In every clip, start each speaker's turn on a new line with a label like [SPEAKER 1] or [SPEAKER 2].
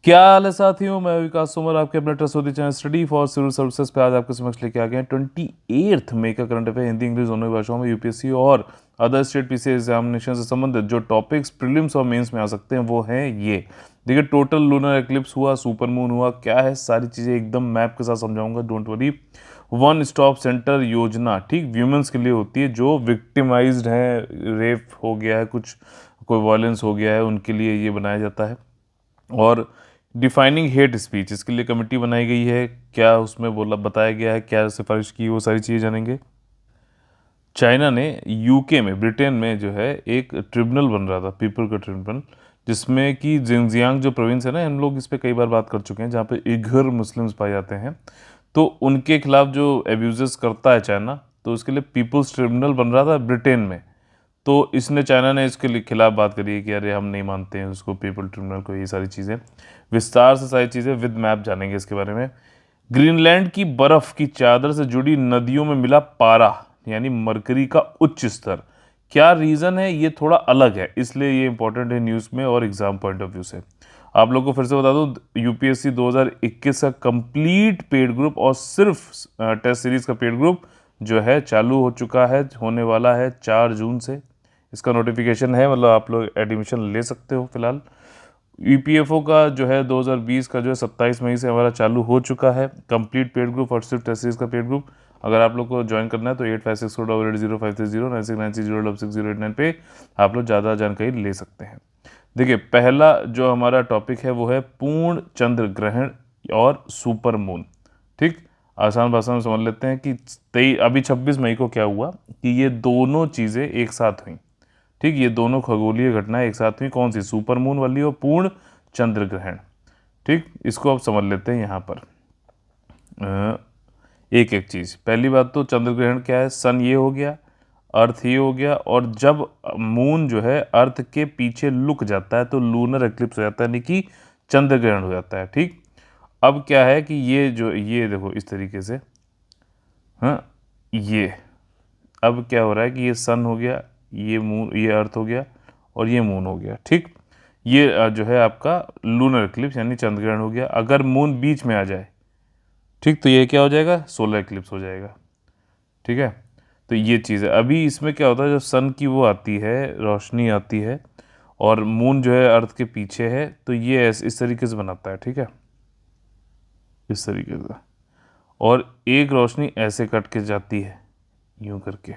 [SPEAKER 1] क्या हाल है साथियों, मैं विकास तोमर आपके अपने trustworthy channel study for civil services पे आज आपके समक्ष लेके आ गए हैं 28 मई का करंट अफेयर हिंदी इंग्लिश दोनों ही भाषाओं में यूपीएससी और अदर स्टेट पीसी एग्जामिनेशन से संबंधित जो टॉपिक्स प्रीलिम्स और मेंस में आ सकते हैं वो हैं ये। देखिए, टोटल लूनर एक्लिप्स हुआ, सुपर मून हुआ, क्या है सारी चीज़ें एकदम मैप के साथ समझाऊंगा, don't worry. One stop centre योजना ठीक व्यूमेंस के लिए होती है जो विक्टिमाइज्ड हैं, रेप हो गया है, कुछ कोई वायलेंस हो गया है, उनके लिए ये बनाया जाता है। और डिफाइनिंग हेट स्पीच, इसके लिए कमेटी बनाई गई है, क्या उसमें बोला बताया गया है, क्या सिफारिश की, वो सारी चीज़ें जानेंगे। चाइना ने यूके में, ब्रिटेन में जो है एक ट्रिब्यूनल बन रहा था, पीपल का ट्रिब्यूनल, जिसमें कि जिंगजियांग जो प्रोविंस है ना, हम लोग इस पे कई बार बात कर चुके हैं, जहाँ पे इघर मुस्लिम्स पाए जाते हैं, तो उनके खिलाफ जो एब्यूजेस करता है चाइना, तो उसके लिए पीपल्स ट्रिब्यूनल बन रहा था ब्रिटेन में। तो इसने, चाइना ने इसके खिलाफ बात करी है कि अरे हम नहीं मानते हैं उसको, पीपल ट्रिब्यूनल को, ये सारी चीज़ें विस्तार से सारी चीज़ें विद मैप जानेंगे इसके बारे में। ग्रीनलैंड की बर्फ की चादर से जुड़ी नदियों में मिला पारा, यानी मरकरी का उच्च स्तर। क्या रीज़न है, ये थोड़ा अलग है, इसलिए ये इंपॉर्टेंट है न्यूज़ में और एग्जाम पॉइंट ऑफ व्यू से। आप लोग को फिर से बता दूं, यूपीएससी 2021 का कंप्लीट पेड ग्रुप और सिर्फ टेस्ट सीरीज का पेड ग्रुप जो है चालू हो चुका है, होने वाला है 4 जून से। इसका नोटिफिकेशन है, मतलब आप लोग एडमिशन ले सकते हो फिलहाल। ईपीएफओ का जो है 2020 का जो है 27 मई से हमारा चालू हो चुका है, कंप्लीट पेड ग्रुप और सिर्फ टेस्ट सीरीज का पेड ग्रुप। अगर आप लोग को ज्वाइन करना है तो 8564880530 9696066089 पे आप लोग ज़्यादा जानकारी ले सकते हैं। देखिए, पहला जो हमारा टॉपिक है वो है पूर्ण चंद्र ग्रहण और सुपर मून। ठीक, आसान भाषा में समझ लेते हैं कि अभी 26 मई को क्या हुआ कि ये दोनों चीज़ें एक साथ हुई। ठीक, ये दोनों खगोलीय घटनाएं एक साथ हुई, कौन सी, सुपर मून वाली और पूर्ण चंद्र ग्रहण। ठीक, इसको अब समझ लेते हैं यहाँ पर एक एक चीज़। पहली बात तो चंद्र ग्रहण क्या है, सन ये हो गया, अर्थ ये हो गया, और जब मून जो है अर्थ के पीछे लुक जाता है तो लूनर एक्लिप्स हो जाता है, यानी कि चंद्र ग्रहण हो जाता है। ठीक, अब क्या है कि ये देखो इस तरीके से, हाँ, ये अब क्या हो रहा है कि ये सन हो गया, ये मून, ये अर्थ हो गया, और ये मून हो गया। ठीक, ये जो है आपका लूनर इक्लिप्स यानी चंद्र ग्रहण हो गया। अगर मून बीच में आ जाए, ठीक, तो ये क्या हो जाएगा, सोलर इक्लिप्स हो जाएगा। ठीक है, तो ये चीज़ है। अभी इसमें क्या होता है, जब सन की वो आती है, रोशनी आती है, और मून जो है अर्थ के पीछे है, तो ये इस तरीके से बनाता है। ठीक है, इस तरीके से, और एक रोशनी ऐसे कट के जाती है यूं करके।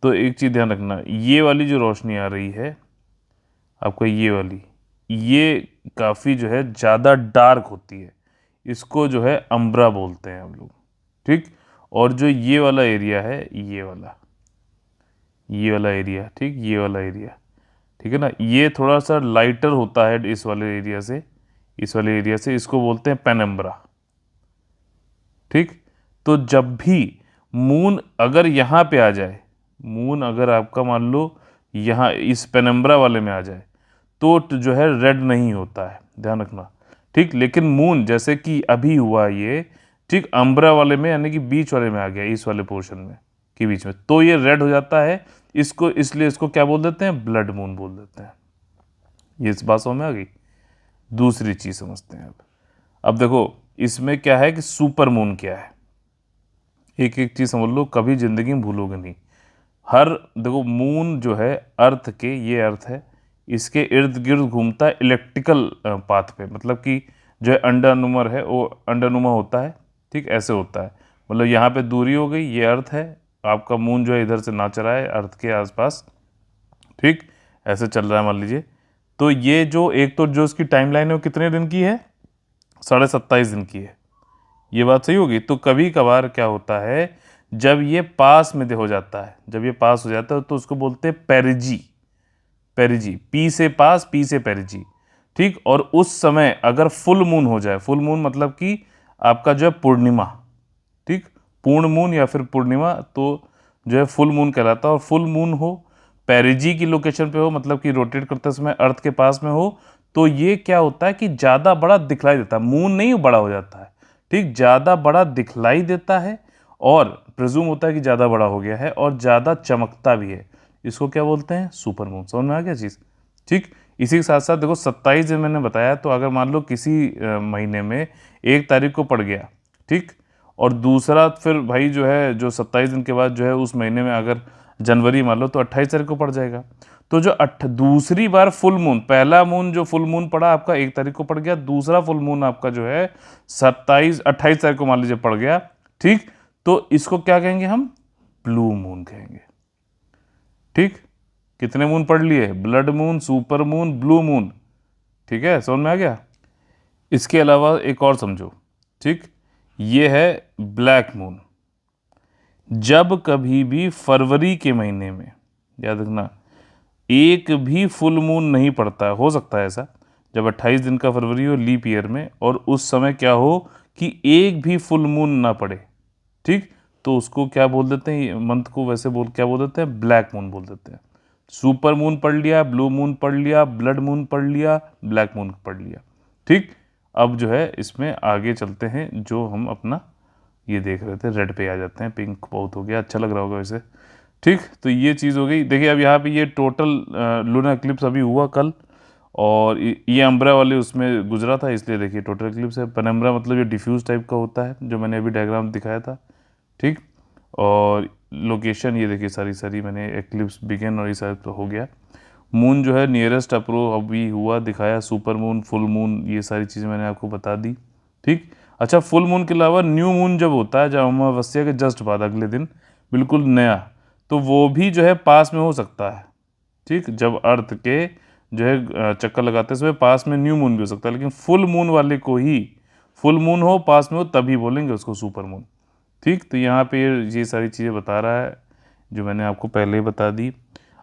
[SPEAKER 1] तो एक चीज़ ध्यान रखना, ये वाली जो रोशनी आ रही है आपको, ये वाली, ये काफ़ी जो है ज़्यादा डार्क होती है, इसको जो है अम्ब्रा बोलते हैं हम लोग। ठीक, और जो ये वाला एरिया है, ये वाला एरिया, ठीक, ये वाला एरिया, ठीक है ना, ये थोड़ा सा लाइटर होता है इस वाले एरिया से, इस वाले एरिया से, इसको बोलते हैं पेनम्ब्रा। ठीक, तो जब भी मून अगर यहाँ पे आ जाए, मून अगर आपका मान लो यहाँ इस पेनम्ब्रा वाले में आ जाए, तो जो है रेड नहीं होता है, ध्यान रखना। ठीक, लेकिन मून जैसे कि अभी हुआ ये, ठीक, अम्ब्रा वाले में यानी कि बीच वाले में आ गया, इस वाले पोर्शन में के बीच में, तो ये रेड हो जाता है। इसको, इसलिए इसको क्या बोल देते हैं, ब्लड मून बोल देते हैं। ये इस बात समझ में आ गई। दूसरी चीज समझते हैं अब देखो, इसमें क्या है कि सुपर मून क्या है, एक एक चीज समझ लो, कभी जिंदगी में भूलोगे नहीं। हर, देखो, मून जो है अर्थ के, ये अर्थ है, इसके इर्द गिर्द घूमता है इलेक्ट्रिकल पाथ पे, मतलब कि जो है अंडानुमा है, वो अंडानुमा होता है। ठीक, ऐसे होता है, मतलब यहाँ पे दूरी हो गई, ये अर्थ है, आपका मून जो है इधर से नाच रहा है अर्थ के आसपास। ठीक, ऐसे चल रहा है मान लीजिए। तो ये जो एक, तो जो इसकी टाइमलाइन है वो कितने दिन की है, 27.5 दिन की है। ये बात सही होगी। तो कभी कभार क्या होता है, जब ये पास में हो जाता है, जब ये पास हो जाता है तो उसको बोलते हैं पेरिजी। पेरिजी, पी से पास, पी से पेरिजी। ठीक, और उस समय अगर फुल मून हो जाए, फुल मून मतलब कि आपका जो है पूर्णिमा, ठीक, पूर्ण मून या फिर पूर्णिमा, तो जो है फुल मून कहलाता है। और फुल मून हो, पेरिजी की लोकेशन पे हो, मतलब कि रोटेट करते समय अर्थ के पास में हो, तो ये क्या होता है कि ज़्यादा बड़ा दिखलाई देता है, मून नहीं बड़ा हो जाता है, ठीक, ज़्यादा बड़ा दिखलाई देता है, और प्रिज्यूम होता है कि ज़्यादा बड़ा हो गया है, और ज़्यादा चमकता भी है। इसको क्या बोलते हैं, सुपर मून। समझ में आ गया चीज़। ठीक, इसी के साथ साथ देखो 27 दिन मैंने बताया, तो अगर मान लो किसी महीने में 1 तारीख को पड़ गया, ठीक, और दूसरा फिर भाई जो है जो 27 दिन के बाद जो है उस महीने में अगर जनवरी मान लो तो 28 तारीख को पड़ जाएगा। तो जो दूसरी बार फुल मून, पहला मून जो फुल मून पड़ा आपका 1 तारीख को पड़ गया, दूसरा फुल मून आपका जो है 28 तारीख को मान लीजिए पड़ गया, ठीक, तो इसको क्या कहेंगे हम? ब्लू मून कहेंगे। ठीक, कितने मून पढ़ लिए? Blood moon, super moon, blue moon. ठीक है, समझ में आ गया? इसके अलावा एक और समझो, ठीक, ये है ब्लैक मून। जब कभी भी फरवरी के महीने में, याद रखना, एक भी फुल मून नहीं पड़ता, हो सकता है ऐसा, जब 28 दिन का फरवरी हो लीप ईयर में, और उस समय क्या हो कि एक भी फुल मून ना पड़े, ठीक, तो उसको क्या बोल देते हैं, मंथ को वैसे क्या बोल देते हैं? ब्लैक मून बोल देते हैं। सुपर मून पढ़ लिया, ब्लू मून पढ़ लिया, ब्लड मून पढ़ लिया, ब्लैक मून पढ़ लिया। ठीक, अब जो है इसमें आगे चलते हैं, जो हम अपना ये देख रहे थे, रेड पे आ जाते हैं। पिंक बहुत हो गया, अच्छा लग रहा होगा वैसे। ठीक, तो ये चीज़ हो गई। देखिए अब यहाँ पे ये टोटल लूनर एक्लिप्स अभी हुआ कल, और ये अम्ब्रा वाले उसमें गुजरा था, इसलिए देखिए टोटल एक्लिप्स है। पेनम्ब्रा मतलब ये डिफ्यूज टाइप का होता है, जो मैंने अभी डायग्राम दिखाया था। ठीक, और लोकेशन ये देखिए सारी सारी मैंने एक्लिप्स बिगन और ये सारा तो हो गया। मून जो है नियरेस्ट अप्रो अभी हुआ, दिखाया, सुपर मून, फुल मून, ये सारी चीज़ें मैंने आपको बता दी। ठीक, अच्छा, फुल मून के अलावा न्यू मून जब होता है, जब अमावस्या के जस्ट बाद अगले दिन बिल्कुल नया, तो वो भी जो है पास में हो सकता है। ठीक, जब अर्थ के जो है चक्कर लगाते समय पास में न्यू मून भी हो सकता है, लेकिन फुल मून वाले को ही, फुल मून हो पास में हो तभी बोलेंगे उसको सुपर मून। ठीक, तो यहाँ पे ये सारी चीज़ें बता रहा है जो मैंने आपको पहले ही बता दी।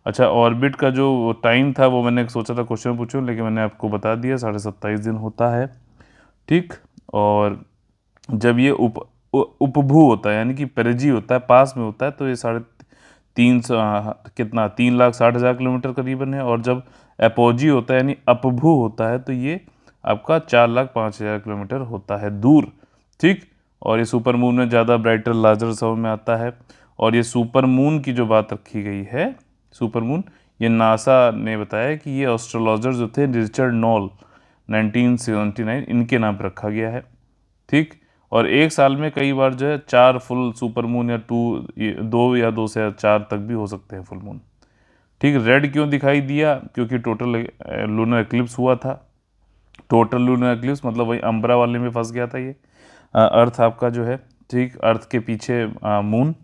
[SPEAKER 1] अच्छा, ऑर्बिट का जो टाइम था वो मैंने सोचा था क्वेश्चन पूछूं, लेकिन मैंने आपको बता दिया 27.5 दिन होता है। ठीक, और जब ये उपभू होता है, यानी कि पेरिजी होता है, पास में होता है, तो ये 3.5 कितना 3,60,000 किलोमीटर करीबन है। और जब एपोजी होता है यानी अपभू होता है, तो ये आपका 4,05,000 किलोमीटर होता है दूर। ठीक, और ये सुपर मून में ज़्यादा ब्राइटर लार्जर समझ में आता है। और ये सुपर मून की जो बात रखी गई है, सुपर मून, ये नासा ने बताया कि ये एस्ट्रोलॉजर जो थे रिचर्ड नॉल 1979, इनके नाम पर रखा गया है। ठीक, और एक साल में कई बार जो है 4 फुल सुपर मून या 2 या 2 से 4 तक भी हो सकते हैं फुल मून। ठीक, रेड क्यों दिखाई दिया? क्योंकि टोटल लूनर एक्लिप्स हुआ था। टोटल लूनर एक्लिप्स मतलब वही अम्ब्रा वाले में फंस गया था ये। अर्थ आपका जो है, ठीक, अर्थ के पीछे मून,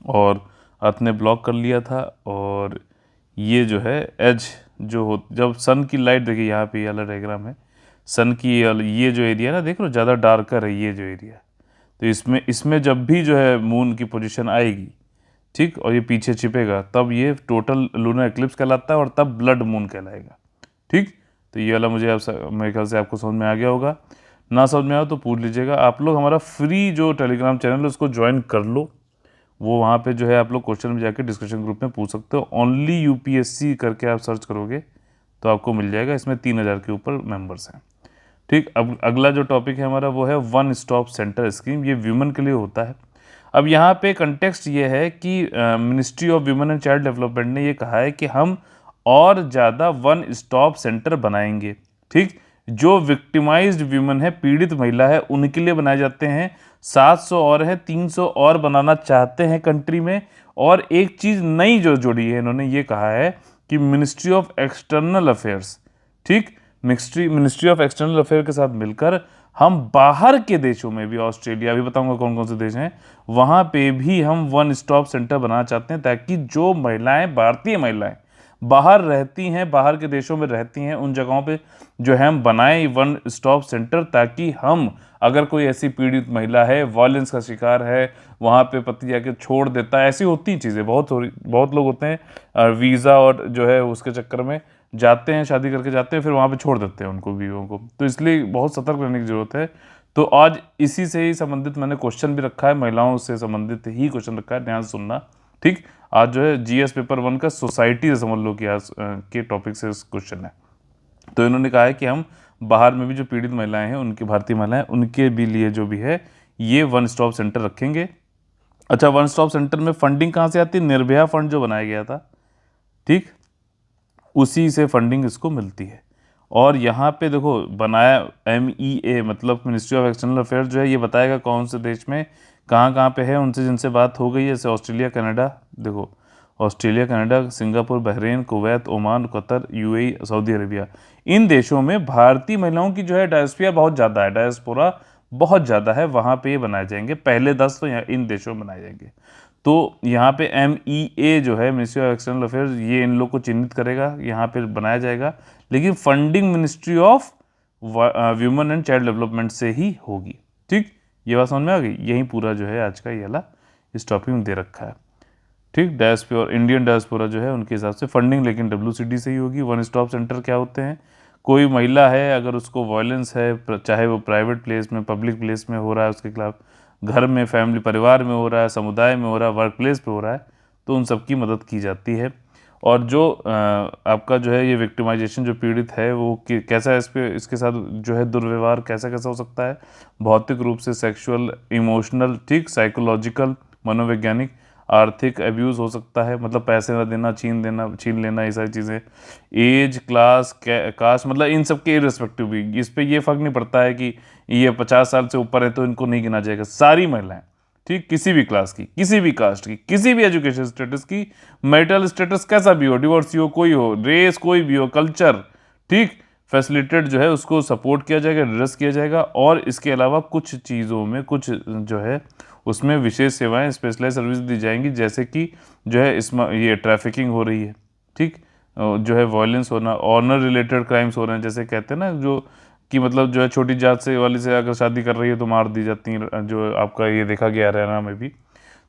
[SPEAKER 1] और अर्थ ने ब्लॉक कर लिया था। और ये जो है एज जो हो, जब सन की लाइट, देखिए यहाँ पे ये वाला डायग्राम है, सन की ये जो एरिया ना, देख लो ज़्यादा डार्कर है ये जो एरिया, तो इसमें इसमें जब भी जो है मून की पोजीशन आएगी, ठीक, और ये पीछे छिपेगा, तब ये टोटल लूनर एक्लिप्स कहलाता है, और तब ब्लड मून कहलाएगा। ठीक, तो ये वाला मुझे मेरे ख्याल से आपको समझ में आ गया होगा। ना समझ में आया तो पूछ लीजिएगा। आप लोग हमारा फ्री जो टेलीग्राम चैनल है उसको ज्वाइन कर लो, वो वहाँ पे जो है आप लोग क्वेश्चन में जाके डिस्कशन ग्रुप में पूछ सकते हो। ओनली यूपीएससी करके आप सर्च करोगे तो आपको मिल जाएगा, इसमें 3,000 के ऊपर मेंबर्स हैं। ठीक, अब अगला जो टॉपिक है हमारा वो है वन स्टॉप सेंटर स्कीम, ये वीमेन के लिए होता है। अब यहाँ पे कंटेक्स्ट ये है कि ministry of women and child development ने ये कहा है कि हम और ज़्यादा वन स्टॉप सेंटर बनाएंगे। ठीक, जो विक्टिमाइज्ड वीमेन है, पीड़ित महिला है, उनके लिए बनाए जाते हैं। 700 और है, 300 और बनाना चाहते हैं कंट्री में। और एक चीज़ नई जो जोड़ी है, इन्होंने ये कहा है कि मिनिस्ट्री ऑफ एक्सटर्नल अफेयर्स, ठीक, मिनिस्ट्री ऑफ एक्सटर्नल अफेयर के साथ मिलकर हम बाहर के देशों में भी, ऑस्ट्रेलिया, भी बताऊंगा कौन कौन से देश हैं, वहां पे भी हम वन स्टॉप सेंटर बनाना चाहते हैं, ताकि जो महिलाएं, भारतीय महिलाएं बाहर रहती हैं, बाहर के देशों में रहती हैं, उन जगहों पे जो है हम बनाएं वन स्टॉप सेंटर, ताकि हम, अगर कोई ऐसी पीड़ित महिला है, वायलेंस का शिकार है, वहाँ पे पति जाके छोड़ देता है, ऐसी होती हैं चीज़ें, बहुत लोग होते हैं वीज़ा और जो है उसके चक्कर में जाते हैं, शादी करके जाते हैं, फिर वहाँ पे छोड़ देते हैं उनको, बीवियों को। तो इसलिए बहुत सतर्क रहने की ज़रूरत है। तो आज इसी से ही संबंधित मैंने क्वेश्चन भी रखा है, महिलाओं से संबंधित ही क्वेश्चन रखा है, ध्यान से सुनना। ठीक, आज जो है जीएस पेपर 1 का सोसाइटी से समझ लो कि आज के टॉपिक से क्वेश्चन है। तो इन्होंने कहा है कि हम बाहर में भी जो पीड़ित महिलाएं हैं, उनकी, भारतीय महिलाएं, उनके भी लिए जो भी है ये वन स्टॉप सेंटर रखेंगे। अच्छा, वन स्टॉप सेंटर में फंडिंग कहाँ से आती है? निर्भया फंड जो बनाया गया था, ठीक, उसी से फंडिंग इसको मिलती है। और यहाँ पे देखो बनाया MEA मतलब मिनिस्ट्री ऑफ एक्सटर्नल अफेयर्स जो है ये बताएगा कौन से देश में कहाँ कहाँ पे है, उनसे जिनसे बात हो गई है, जैसे ऑस्ट्रेलिया कनाडा, देखो Australia Canada Singapore Bahrain Kuwait Oman Qatar UAE Saudi Arabia, इन देशों में भारतीय महिलाओं की जो है डायस्पोरा बहुत ज़्यादा है, डायस्पोरा बहुत ज़्यादा है, वहाँ पे ये बनाए जाएंगे। पहले 10 तो यहाँ इन देशों में बनाए जाएंगे। तो यहाँ पे MEA जो है मिनिस्ट्री ऑफ एक्सटर्नल अफेयर्स ये इन लोग को चिन्हित करेगा, यहाँ पे बनाया जाएगा, लेकिन funding ministry of women and child development से ही होगी। ठीक, ये बात समझ में आ गई। यही पूरा जो है आज का ये वाला इस टॉपिक में दे रखा है। ठीक, डायस्पोरा इंडियन डायस्पोरा जो है उनके हिसाब से फंडिंग लेकिन WCD से ही होगी। वन स्टॉप सेंटर क्या होते हैं, कोई महिला है अगर उसको वायलेंस है, चाहे वो प्राइवेट प्लेस में पब्लिक प्लेस में हो रहा है उसके खिलाफ, घर में फैमिली परिवार में हो रहा है, समुदाय में हो रहा है, वर्क प्लेस पे हो रहा है, तो उन सब की मदद की जाती है। और जो आपका जो है ये विक्टिमाइजेशन जो पीड़ित है वो कैसा इस पे इसके साथ जो है दुर्व्यवहार कैसा कैसा हो सकता है, भौतिक रूप से, सेक्सुअल, इमोशनल, ठीक, साइकोलॉजिकल, मनोवैज्ञानिक, आर्थिक अब्यूज़ हो सकता है, मतलब पैसे ना देना, छीन लेना, ये सारी चीज़ें, एज, क्लास, कास्ट, मतलब इन सब के इर्रेस्पेक्टिव भी इस पे ये फ़र्क नहीं पड़ता है कि ये 50 साल से ऊपर है तो इनको नहीं गिना जाएगा। सारी महिलाएं, ठीक, किसी भी क्लास की, किसी भी कास्ट की, किसी भी एजुकेशन स्टेटस की, मैरिटल स्टेटस कैसा भी हो, डिवोर्सी हो, कोई हो, रेस कोई भी हो, कल्चर, ठीक, फैसिलिटेट जो है उसको सपोर्ट किया जाएगा, एड्रेस किया जाएगा। और इसके अलावा कुछ चीज़ों में कुछ जो है उसमें विशेष सेवाएं, स्पेशलाइज सर्विस दी जाएंगी, जैसे कि जो है इसमें ये ट्रैफिकिंग हो रही है, ठीक, जो है वायलेंस होना, ऑनर रिलेटेड क्राइम्स हो रहे हैं, जैसे कहते हैं ना जो कि मतलब जो है छोटी जात से वाली से अगर शादी कर रही है तो मार दी जाती हैं, जो आपका ये देखा गया हरियाणा में भी।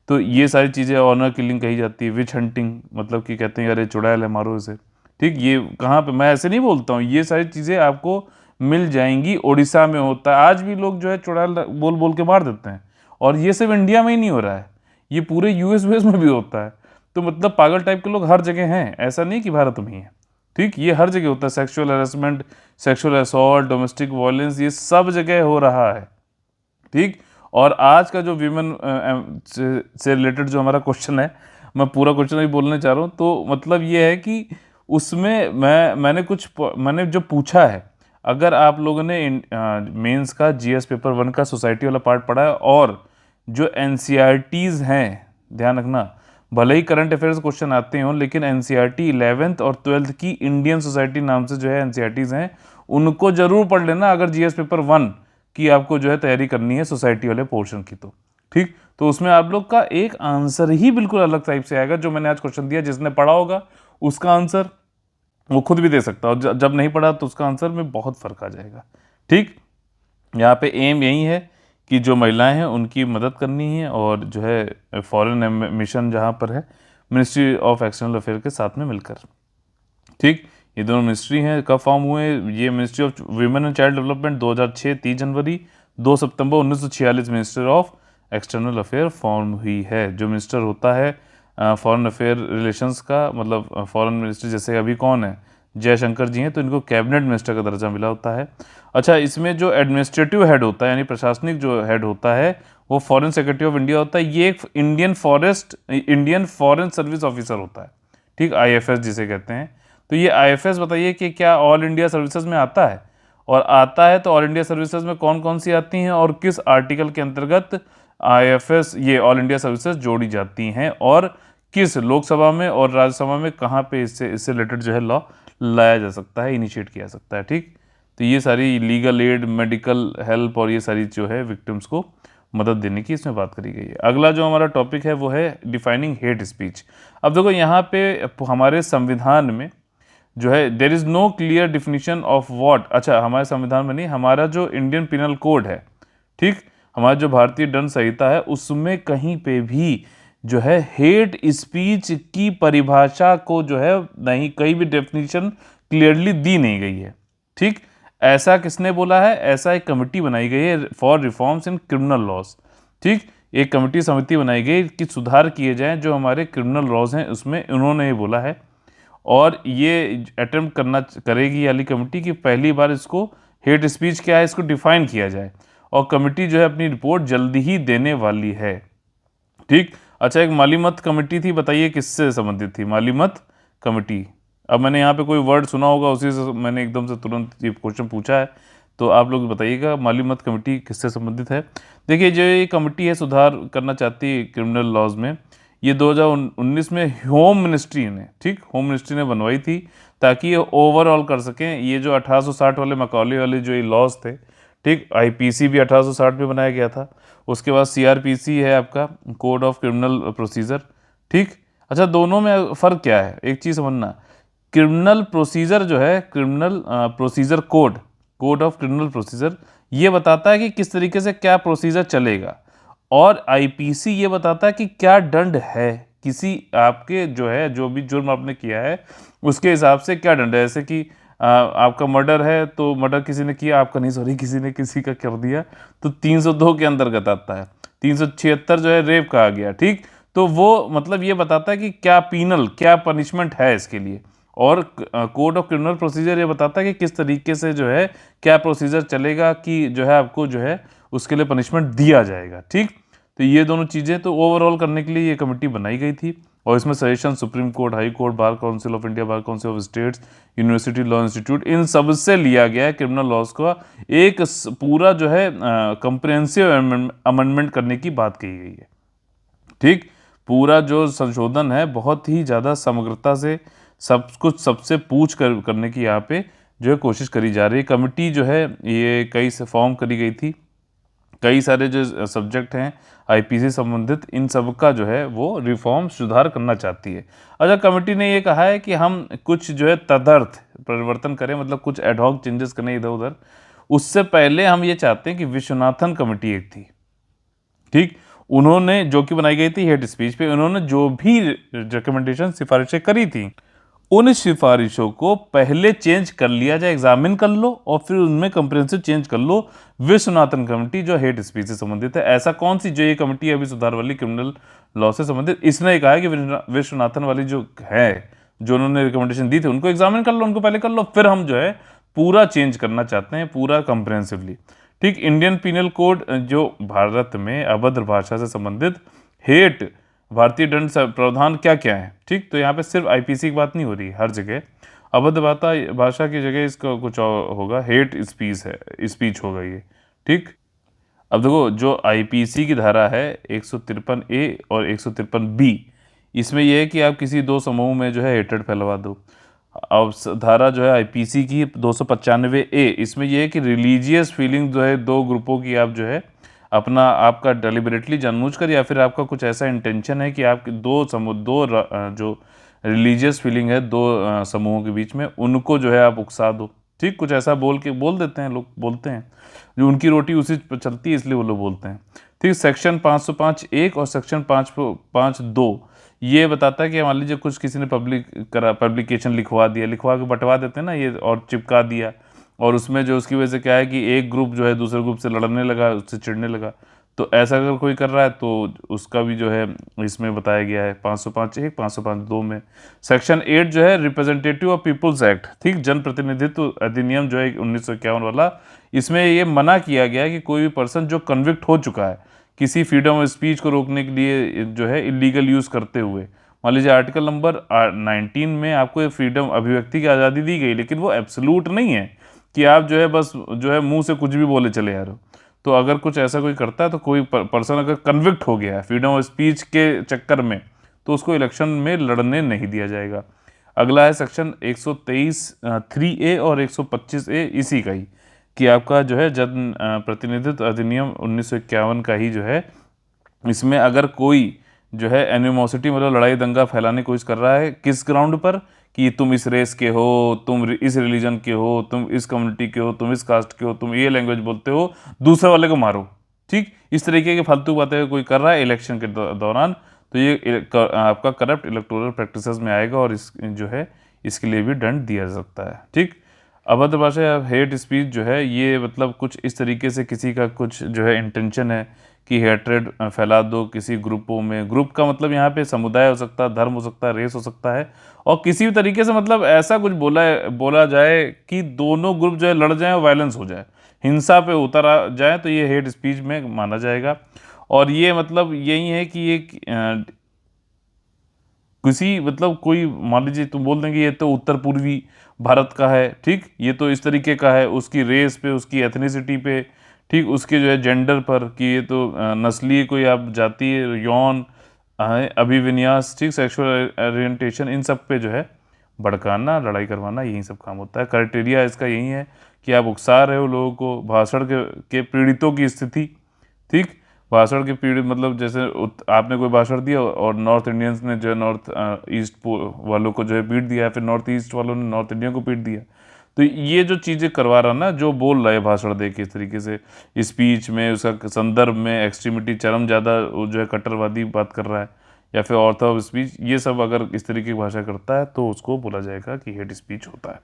[SPEAKER 1] तो ये सारी चीज़ें ऑनर किलिंग कही जाती है। विच हंटिंग मतलब कि कहते हैं अरे चुड़ैल है मारो इसे, ठीक, ये कहाँ पे, मैं ऐसे नहीं बोलता हूँ, ये सारी चीज़ें आपको मिल जाएंगी। उड़ीसा में होता है आज भी, लोग जो है चुड़ैल बोल बोल के मार देते हैं, और ये सिर्फ इंडिया में ही नहीं हो रहा है, ये पूरे US में भी होता है। तो मतलब पागल टाइप के लोग हर जगह हैं, ऐसा नहीं कि भारत में ही है, ठीक, ये हर जगह होता है। Sexual harassment, sexual assault, domestic violence, ये सब जगह हो रहा है, ठीक। और आज का जो वीमेन से रिलेटेड जो हमारा क्वेश्चन है, मैं पूरा क्वेश्चन अभी बोलने चाह रहा हूँ, तो मतलब ये है कि उसमें मैंने जो पूछा है, अगर आप लोगों ने मेंस का GS पेपर 1 का सोसाइटी वाला पार्ट पढ़ा है, और जो NCERTs हैं, ध्यान रखना, भले ही करंट अफेयर्स क्वेश्चन आते हों, लेकिन NCERT 11th और 12th की इंडियन सोसाइटी नाम से जो है NCERTs हैं, उनको जरूर पढ़ लेना अगर GS पेपर 1 की आपको जो है तैयारी करनी है सोसाइटी वाले पोर्शन की, तो ठीक। तो उसमें आप लोग का एक आंसर ही बिल्कुल अलग टाइप से आएगा। जो मैंने आज क्वेश्चन दिया, जिसने पढ़ा होगा उसका आंसर वो खुद भी दे सकता है, और जब नहीं पढ़ा तो उसका आंसर में बहुत फर्क आ जाएगा, ठीक। यहाँ पे एम यही है कि जो महिलाएं हैं उनकी मदद करनी है, और जो है फॉरेन मिशन जहाँ पर है मिनिस्ट्री ऑफ एक्सटर्नल अफेयर के साथ में मिलकर, ठीक। ये दोनों मिनिस्ट्री हैं, कब फॉर्म हुए, ये ministry of women and child development 2006 30 January, 2 September 1946 minister of external affair form हुई है। जो मिनिस्टर होता है फॉरेन अफेयर रिलेशंस का, मतलब फॉरेन मिनिस्टर, जैसे अभी कौन है, जयशंकर जी हैं, तो इनको कैबिनेट मिनिस्टर का दर्जा मिला होता है। अच्छा, इसमें जो एडमिनिस्ट्रेटिव हेड होता है, यानी प्रशासनिक जो हेड होता है, वो फॉरेन सेक्रेटरी ऑफ इंडिया होता है। ये एक इंडियन फॉरेन सर्विस ऑफिसर होता है, ठीक, IFS जिसे कहते हैं। तो ये IFS बताइए कि क्या ऑल इंडिया सर्विसेज में आता है, और आता है तो ऑल इंडिया सर्विसेज में कौन कौन सी आती हैं, और किस आर्टिकल के अंतर्गत IFS ये ऑल इंडिया सर्विसेज जोड़ी जाती हैं, और किस लोकसभा में और राज्यसभा में कहाँ पे इससे रिलेटेड जो है लॉ लाया जा सकता है, इनिशिएट किया जा सकता है, ठीक। तो ये सारी लीगल एड, मेडिकल हेल्प, और ये सारी जो है विक्टिम्स को मदद देने की इसमें बात करी गई है। अगला जो हमारा टॉपिक है वो है डिफाइनिंग हेट स्पीच। अब देखो यहाँ पे हमारे संविधान में जो है there is no clear definition of what, अच्छा हमारे संविधान में नहीं, हमारा जो इंडियन पिनल कोड है, ठीक, हमारा जो भारतीय दंड संहिता है, उसमें कहीं पे भी जो है हेट स्पीच की परिभाषा को जो है नहीं, कहीं भी डेफिनेशन क्लियरली दी नहीं गई है, ठीक। ऐसा किसने बोला है, ऐसा एक कमेटी बनाई गई है for reforms in criminal laws, ठीक। एक कमेटी समिति बनाई गई कि सुधार किए जाएं जो हमारे क्रिमिनल लॉज हैं उसमें, उन्होंने ये बोला है। और ये अटेम्प्ट करेगी वाली कमेटी कि पहली बार इसको हेट स्पीच क्या है इसको डिफाइन किया जाए, और कमेटी जो है अपनी रिपोर्ट जल्दी ही देने वाली है, ठीक। अच्छा, एक माली मत कमेटी थी, बताइए किससे संबंधित थी माली मत कमेटी, अब मैंने यहाँ पे कोई वर्ड सुना होगा, उसी से मैंने एकदम से तुरंत ये क्वेश्चन पूछा है, तो आप लोग बताइएगा माली मत कमेटी किससे संबंधित है। देखिए, जो ये कमेटी है सुधार करना चाहती है क्रिमिनल लॉज में, ये 2019 में होम मिनिस्ट्री ने, ठीक, होम मिनिस्ट्री ने बनवाई थी ताकि ये ओवरऑल कर सकें ये जो 1860 वाले मकौले वाले जो ये लॉज थे, ठीक, आईपीसी भी 1860 में बनाया गया था, उसके बाद सीआरपीसी है आपका, कोड ऑफ क्रिमिनल प्रोसीजर, ठीक। अच्छा, दोनों में फ़र्क क्या है, एक चीज़ समझना, क्रिमिनल प्रोसीजर जो है, criminal procedure code, code of criminal procedure, ये बताता है कि किस तरीके से क्या प्रोसीजर चलेगा, और आईपीसी ये बताता है कि क्या दंड है किसी आपके जो है, जो भी जुर्म आपने किया है उसके हिसाब से क्या दंड है। जैसे कि आपका मर्डर है तो मर्डर किसी ने किया, आपका नहीं, सॉरी, किसी ने किसी का कर दिया, तो 302 के अंतर्गत आता है। 376 जो है रेप का आ गया, ठीक। तो वो मतलब ये बताता है कि क्या पीनल, क्या पनिशमेंट है इसके लिए, और कोड ऑफ क्रिमिनल प्रोसीजर ये बताता है कि किस तरीके से जो है क्या प्रोसीजर चलेगा कि जो है आपको जो है उसके लिए पनिशमेंट दिया जाएगा, ठीक। तो ये दोनों चीज़ें तो ओवरऑल करने के लिए ये कमेटी बनाई गई थी, और इसमें suggestion supreme court, high court, bar council of India, bar council of states, university law institute, इन सब से लिया गया है क्रिमिनल लॉज का एक पूरा जो है कंप्रिहेंसिव अमेंडमेंट करने की बात कही गई है, ठीक। पूरा जो संशोधन है बहुत ही ज़्यादा समग्रता से सब कुछ सबसे पूछ कर करने की यहाँ पे जो है कोशिश करी जा रही है। कमिटी जो है ये कई से फॉर्म करी गई थी, कई सारे जो सब्जेक्ट हैं आईपीसी संबंधित, इन सब का जो है वो रिफॉर्म सुधार करना चाहती है। अच्छा, कमेटी ने ये कहा है कि हम कुछ जो है तदर्थ परिवर्तन करें, मतलब कुछ एडहॉक चेंजेस करें इधर उधर। उससे पहले हम ये चाहते हैं कि विश्वनाथन कमेटी एक थी, ठीक, उन्होंने जो कि बनाई गई थी हेट स्पीच पे, उन्होंने जो भी रिकमेंडेशन सिफारिशें करी थी, उन सिफारिशों को पहले चेंज कर लिया जाए, एग्जामिन कर लो और फिर उनमें कंप्रिहेंसिव चेंज कर लो। विश्वनाथन कमेटी जो हेट स्पीच से संबंधित है, ऐसा कौन सी जो ये कमेटी है अभी सुधार वाली क्रिमिनल लॉ से संबंधित, इसने कहा है कि विश्वनाथन वाली जो है, जो उन्होंने रिकमेंडेशन दी थी, उनको एग्जामिन कर लो, उनको पहले कर लो, फिर हम जो है पूरा चेंज करना चाहते हैं, पूरा कंप्रिहेंसिवली, ठीक। इंडियन पीनल कोड जो भारत में अभद्र भाषा से संबंधित हेट, भारतीय दंड प्रावधान क्या क्या है, ठीक। तो यहाँ पे सिर्फ आईपीसी की बात नहीं हो रही, हर जगह अभद्र भाषा की जगह इसका कुछ और होगा, हेट स्पीच है, स्पीच होगा ये, ठीक। अब देखो, जो आईपीसी की धारा है 153 ए और 153 बी, इसमें यह है कि आप किसी दो समूह में जो है हेटेड फैलवा दो। अब धारा जो है आईपीसी की 295 ए, इसमें यह है कि रिलीजियस फीलिंग जो है दो ग्रुपों की आप जो है अपना, आपका डेलिबरेटली जानबूझकर या फिर आपका कुछ ऐसा इंटेंशन है कि आप जो रिलीजियस फीलिंग है दो समूहों के बीच में, उनको जो है आप उकसा दो, ठीक। कुछ ऐसा बोल देते हैं लोग, बोलते हैं, जो उनकी रोटी उसी पर चलती है इसलिए वो लोग बोलते हैं, ठीक। सेक्शन 505(1) और सेक्शन 552 ये बताता है कि मान लीजिए कुछ किसी ने पब्लिकेशन लिखवा के बंटवा देते हैं ना ये, और चिपका दिया, और उसमें जो उसकी वजह से क्या है कि एक ग्रुप जो है दूसरे ग्रुप से लड़ने लगा, उससे चिढ़ने लगा, तो ऐसा अगर कोई कर रहा है तो उसका भी जो है इसमें बताया गया है 505(1), 505(2) में। सेक्शन 8 जो है रिप्रेजेंटेटिव ऑफ पीपुल्स एक्ट, ठीक, जन प्रतिनिधित्व अधिनियम जो है 1951 वाला, इसमें ये मना किया गया है कि कोई भी पर्सन जो कन्विक्ट हो चुका है किसी फ्रीडम ऑफ स्पीच को रोकने के लिए जो है इलीगल यूज़ करते हुए, मान लीजिए आर्टिकल नंबर 19 में आपको ये फ्रीडम, अभिव्यक्ति की आज़ादी दी गई, लेकिन वो एब्सोल्यूट नहीं है कि आप जो है बस जो है मुंह से कुछ भी बोले चले आ रहे हो। तो अगर कुछ ऐसा कोई करता है, तो कोई पर्सन अगर कन्विक्ट हो गया है फ्रीडम ऑफ स्पीच के चक्कर में, तो उसको इलेक्शन में लड़ने नहीं दिया जाएगा। अगला है सेक्शन 123 3A और 125A, इसी का ही, कि आपका जो है जन प्रतिनिधित्व अधिनियम 1951 का ही जो है, इसमें अगर कोई जो है एनिमोसिटी, मतलब लड़ाई दंगा फैलाने की कोशिश कर रहा है, किस ग्राउंड पर, कि तुम इस रेस के हो, तुम इस रिलीजन के हो, तुम इस कम्युनिटी के हो, तुम इस कास्ट के हो, तुम ये लैंग्वेज बोलते हो, दूसरे वाले को मारो, ठीक। इस तरीके के फालतू बातें कोई कर रहा है इलेक्शन के दौरान, तो ये आपका करप्ट इलेक्टोरल प्रैक्टिसेस में आएगा, और इस जो है इसके लिए भी दंड दिया जा सकता है, ठीक। अभद्र भाषा या हेट स्पीच जो है ये मतलब कुछ इस तरीके से किसी का कुछ जो है इंटेंशन है कि हेट्रेड फैला दो किसी ग्रुपों में, ग्रुप का मतलब यहाँ पे समुदाय हो सकता है, धर्म हो सकता है, रेस हो सकता है, और किसी भी तरीके से मतलब ऐसा कुछ बोला जाए कि दोनों ग्रुप जो है लड़ जाएं और वायलेंस हो जाए, हिंसा पे उतर आ जाए, तो ये हेट स्पीच में माना जाएगा। और ये मतलब यही है कि ये किसी मतलब कोई मान लीजिए तुम बोल देंगे ये तो उत्तर पूर्वी भारत का है, ठीक, ये तो इस तरीके का है, उसकी रेस पे, उसकी एथनिसिटी पे, ठीक, उसके जो है जेंडर पर कि ये तो नस्लीय कोई आप जातीय यौन अभिविन्यास, ठीक, सेक्सुअल ओरिएंटेशन, इन सब पे जो है भड़काना, लड़ाई करवाना, यही सब काम होता है। क्राइटेरिया इसका यही है कि आप उकसा रहे हो लोगों को, भाषण के पीड़ितों की स्थिति, ठीक, भाषण के पीड़ित मतलब जैसे आपने कोई भाषण दिया और नॉर्थ इंडियंस ने जो है नॉर्थ ईस्ट वालों को जो है पीट दिया, फिर नॉर्थ ईस्ट वालों ने नॉर्थ इंडियन को पीट दिया। तो ये जो चीज़ें करवा रहा ना, जो बोल रहा है भाषण दे के इस तरीके से, स्पीच में उसका संदर्भ में एक्सट्रीमिटी, चरम ज़्यादा वो जो है कट्टरवादी बात कर रहा है, या फिर ऑर्थर ऑफ स्पीच, ये सब अगर इस तरीके की भाषा करता है तो उसको बोला जाएगा कि हेट स्पीच होता है,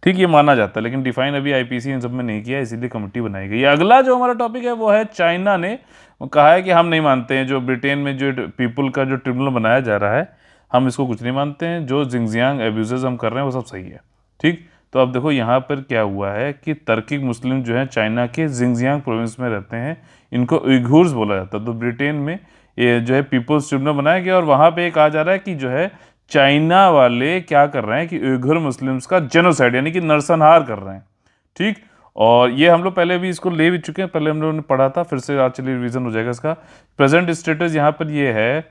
[SPEAKER 1] ठीक, ये माना जाता है। लेकिन डिफाइन अभी आईपीसी इन सब में नहीं किया, इसीलिए कमेटी बनाई गई। अगला जो हमारा टॉपिक है वो है चाइना ने कहा है कि हम नहीं मानते हैं जो ब्रिटेन में जो पीपल का जो ट्रिब्यूनल बनाया जा रहा है, हम इसको कुछ नहीं मानते हैं, जो जिंगजियांग एब्यूजेस हम कर रहे हैं वो सब सही है, ठीक। तो अब देखो यहाँ पर क्या हुआ है कि तर्किक मुस्लिम जो है चाइना के जिंगजियांग प्रोविंस में रहते हैं, इनको उइघुर्स बोला जाता है। तो ब्रिटेन में ये जो है पीपल्स ट्रिब्यूनल बनाया गया और वहाँ पे कहा जा रहा है कि जो है चाइना वाले क्या कर रहे हैं कि उइघुर मुस्लिम्स का जेनोसाइड यानी कि नरसंहार कर रहे हैं, ठीक। और ये हम लोग पहले भी इसको ले भी चुके हैं, पहले हम लोगों ने पढ़ा था, फिर से एक्चुअली रिवीजन हो जाएगा इसका। प्रेजेंट स्टेटस यहाँ पर ये है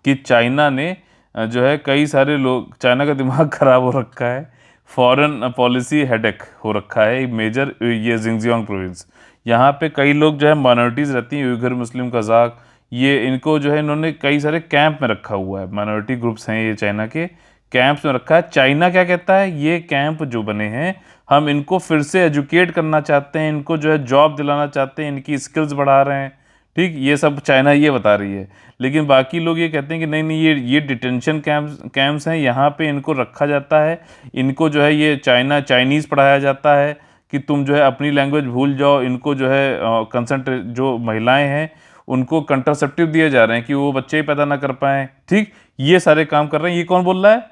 [SPEAKER 1] कि चाइना ने जो है कई सारे लोग, चाइना का दिमाग खराब हो रखा है, फॉरेन पॉलिसी हेडेक हो रखा है मेजर ये जिंगजियांग प्रोविंस। यहाँ पे कई लोग जो है माइनॉरिटीज़ रहती हैं, उइघुर, मुस्लिम, कज़ाक, ये इनको जो है इन्होंने कई सारे कैंप में रखा हुआ है, माइनॉरिटी ग्रुप्स हैं ये चाइना के, कैंप्स में रखा है। चाइना क्या कहता है, ये कैंप जो बने हैं हम इनको फिर से एजुकेट करना चाहते हैं, इनको जो है जॉब दिलाना चाहते हैं, इनकी स्किल्स बढ़ा रहे हैं, ठीक, ये सब चाइना ये बता रही है। लेकिन बाकी लोग ये कहते हैं कि नहीं नहीं, ये डिटेंशन कैंप्स हैं, यहाँ पे इनको रखा जाता है, इनको जो है ये चाइनीज़ पढ़ाया जाता है कि तुम जो है अपनी लैंग्वेज भूल जाओ। इनको जो है कंसंट्रेट, जो महिलाएं हैं उनको कंट्रासेप्टिव दिए जा रहे हैं कि वो बच्चे ही पैदा ना कर पाएँ, ठीक, ये सारे काम कर रहे हैं। ये कौन बोल रहा है,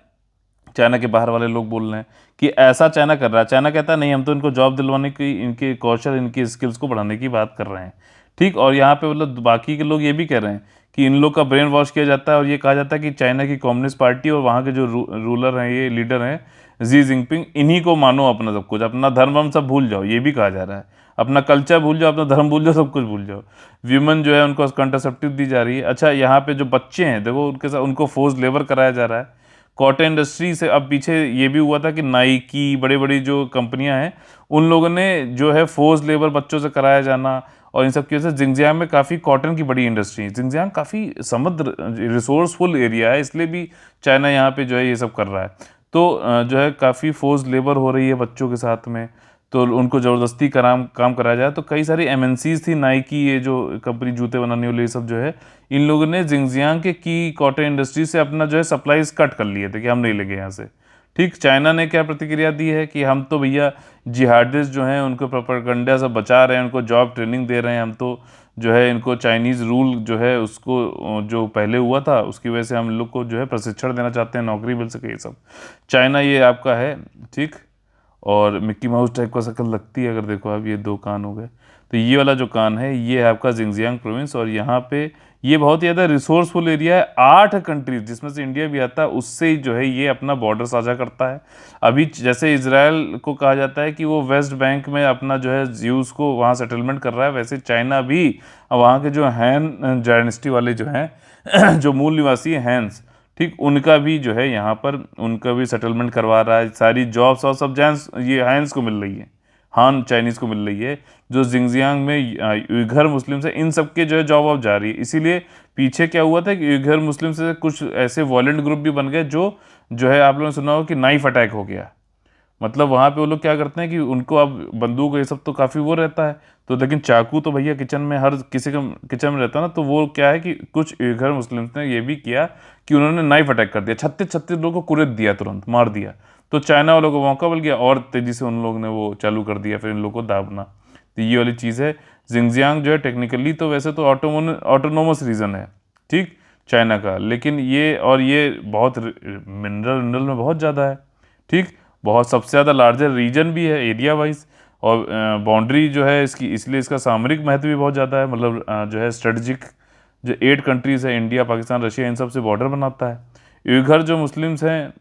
[SPEAKER 1] चाइना के बाहर वाले लोग बोल रहे हैं कि ऐसा चाइना कर रहा है। चाइना कहता है नहीं, हम तो इनको जॉब दिलवाने की, इनके कौशल, इनकी स्किल्स को बढ़ाने की बात कर रहे हैं, ठीक। और यहाँ पे मतलब बाकी के लोग ये भी कह रहे हैं कि इन लोग का ब्रेन वॉश किया जाता है और ये कहा जाता है कि चाइना की कम्युनिस्ट पार्टी और वहाँ के जो रूलर हैं, ये लीडर हैं जी जिनपिंग, इन्हीं को मानो अपना सब कुछ, अपना धर्म वम सब भूल जाओ, ये भी कहा जा रहा है, अपना कल्चर भूल जाओ, अपना धर्म भूल जाओ, सब कुछ भूल जाओ। विमेन जो है उनको कंट्रासेप्टिव दी जा रही है। अच्छा, यहाँ पे जो बच्चे हैं देखो, उनके साथ उनको फोर्स लेबर कराया जा रहा है। कॉटन इंडस्ट्री से अब पीछे ये भी हुआ था कि नाइकी, बड़ी बड़ी जो कंपनियां हैं, उन लोगों ने जो है फोर्स लेबर बच्चों से कराया जाना और इन सब की वजह से जिंगजियांग में काफ़ी कॉटन की बड़ी इंडस्ट्री है। जिंगजियांग काफ़ी समुद्र रिसोर्सफुल एरिया है, इसलिए भी चाइना यहाँ पे जो है ये सब कर रहा है। तो जो है काफ़ी फोर्स लेबर हो रही है बच्चों के साथ में, तो उनको ज़बरदस्ती काम कराया जाए। तो कई सारी एमएनसीज थी, नाइकी, ये जो कंपनी जूते बनाने वाली, ये सब जो है इन लोगों ने जिंगजियांग के की कॉटन इंडस्ट्री से अपना जो है सप्लाईज कट कर लिए थे कि हम नहीं लेंगे यहाँ से, ठीक। चाइना ने क्या प्रतिक्रिया दी है कि हम तो भैया जिहादिस्ट जो हैं उनको प्रोपेगेंडा से बचा रहे हैं, उनको जॉब ट्रेनिंग दे रहे हैं, हम तो जो है इनको चाइनीज़ रूल जो है उसको जो पहले हुआ था उसकी वजह से हम लोग को जो है प्रशिक्षण देना चाहते हैं, नौकरी मिल सके, ये सब चाइना ये आपका है, ठीक। और मिक्की माउस टाइप का शक्ल लगती है, अगर देखो आप, ये दो कान हो गए। तो ये वाला जो कान है ये है आपका जिंगजियांग प्रोविंस, और यहाँ पे ये बहुत ही ज़्यादा रिसोर्सफुल एरिया है। 8 कंट्रीज जिसमें से इंडिया भी आता है उससे जो है ये अपना बॉर्डर साझा करता है। अभी जैसे इसराइल को कहा जाता है कि वो वेस्ट बैंक में अपना जो है ज्यूज़ को वहाँ सेटलमेंट कर रहा है, वैसे चाइना भी वहाँ के जो हैन डायनेस्टी वाले जो हैं जो मूल निवासी हैं हैंस, ठीक, उनका भी जो है यहाँ पर उनका भी सेटलमेंट करवा रहा है। सारी जॉब्स और सब जैंस ये हैंस को मिल रही है, हान चाइनीज़ को मिल रही है। जो जिंगजियांग में उइघर मुस्लिम से, इन सब के जो है जॉब अब जा रही है। इसीलिए पीछे क्या हुआ था कि उइघर मुस्लिम से कुछ ऐसे वॉयलेंट ग्रुप भी बन गए जो है आप लोगों ने सुना हो कि नाइफ अटैक हो गया। मतलब वहाँ पे वो लोग क्या करते हैं कि उनको अब बंदूक ये सब तो काफ़ी वो रहता है, तो लेकिन चाकू तो भैया किचन में हर किसी का किचन में रहता है ना। तो वो क्या है कि कुछ उइघर मुस्लिम्स ने ये भी किया कि उन्होंने नाइफ अटैक कर दिया, 36 लोगों को कुरेद दिया, तुरंत मार दिया। तो चाइना वालों को मौका मिल गया और तेज़ी से उन लोगों ने वो चालू कर दिया फिर इन लोगों को दाबना। तो ये वाली चीज़ है। जिंगजियांग जो है टेक्निकली तो वैसे तो ऑटोनोमस रीजन है, ठीक, चाइना का, लेकिन ये बहुत मिनरल में बहुत ज़्यादा है, ठीक, बहुत सबसे ज़्यादा लार्जर रीजन भी है एरिया वाइज, और बाउंड्री जो है इसकी, इसलिए इसका सामरिक महत्व भी बहुत ज़्यादा है। मतलब जो है स्ट्रेटजिक जो 8 कंट्रीज़ है, इंडिया, पाकिस्तान, रशिया, इन सब से बॉर्डर बनाता है। उइघर जो मुस्लिम्स हैं